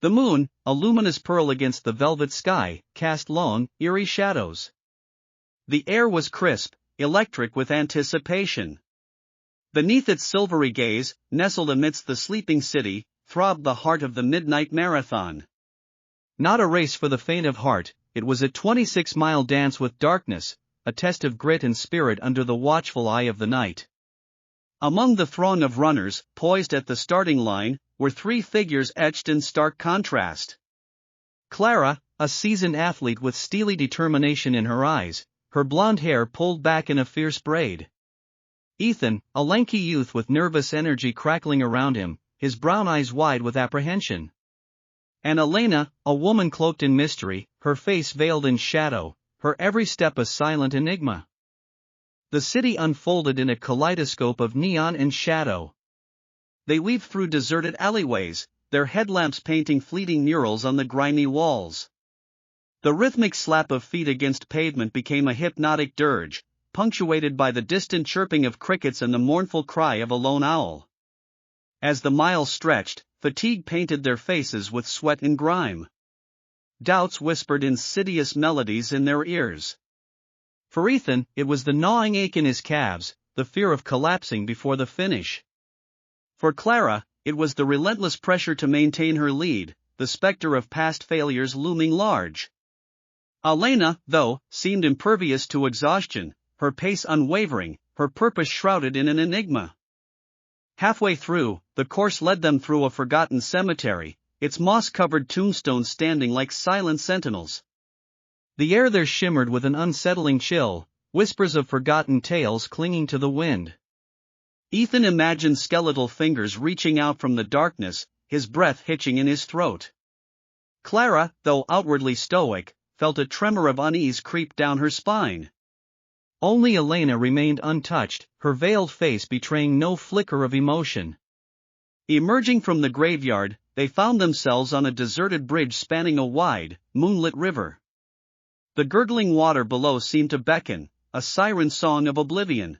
The moon, a luminous pearl against the velvet sky, cast long, eerie shadows. The air was crisp, electric with anticipation. Beneath its silvery gaze, nestled amidst the sleeping city, throbbed the heart of the midnight marathon. Not a race for the faint of heart, it was a 26-mile dance with darkness, a test of grit and spirit under the watchful eye of the night. Among the throng of runners, poised at the starting line, were three figures etched in stark contrast. Clara, a seasoned athlete with steely determination in her eyes, her blonde hair pulled back in a fierce braid. Ethan, a lanky youth with nervous energy crackling around him, his brown eyes wide with apprehension. And Elena, a woman cloaked in mystery, her face veiled in shadow, her every step a silent enigma. The city unfolded in a kaleidoscope of neon and shadow. They weaved through deserted alleyways, their headlamps painting fleeting murals on the grimy walls. The rhythmic slap of feet against pavement became a hypnotic dirge, punctuated by the distant chirping of crickets and the mournful cry of a lone owl. As the miles stretched, fatigue painted their faces with sweat and grime. Doubts whispered insidious melodies in their ears. For Ethan, it was the gnawing ache in his calves, the fear of collapsing before the finish. For Clara, it was the relentless pressure to maintain her lead, the specter of past failures looming large. Elena, though, seemed impervious to exhaustion, her pace unwavering, her purpose shrouded in an enigma. Halfway through, the course led them through a forgotten cemetery, its moss-covered tombstones standing like silent sentinels. The air there shimmered with an unsettling chill, whispers of forgotten tales clinging to the wind. Ethan imagined skeletal fingers reaching out from the darkness, his breath hitching in his throat. Clara, though outwardly stoic, felt a tremor of unease creep down her spine. Only Elena remained untouched, her veiled face betraying no flicker of emotion. Emerging from the graveyard, they found themselves on a deserted bridge spanning a wide, moonlit river. The gurgling water below seemed to beckon, a siren song of oblivion.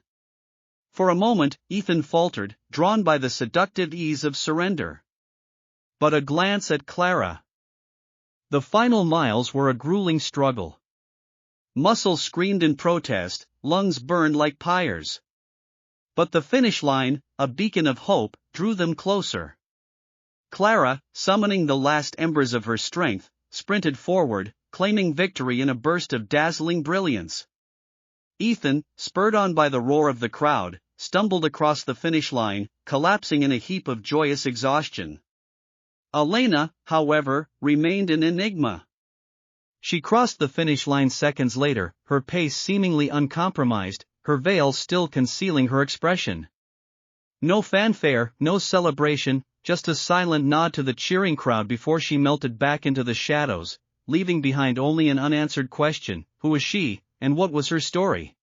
For a moment, Ethan faltered, drawn by the seductive ease of surrender. But a glance at Clara. The final miles were a grueling struggle. Muscles screamed in protest, lungs burned like pyres. But the finish line, a beacon of hope, drew them closer. Clara, summoning the last embers of her strength, sprinted forward, claiming victory in a burst of dazzling brilliance. Ethan, spurred on by the roar of the crowd, stumbled across the finish line, collapsing in a heap of joyous exhaustion. Elena, however, remained an enigma. She crossed the finish line seconds later, her pace seemingly uncompromised, her veil still concealing her expression. No fanfare, no celebration, just a silent nod to the cheering crowd before she melted back into the shadows, leaving behind only an unanswered question: who was she, and what was her story?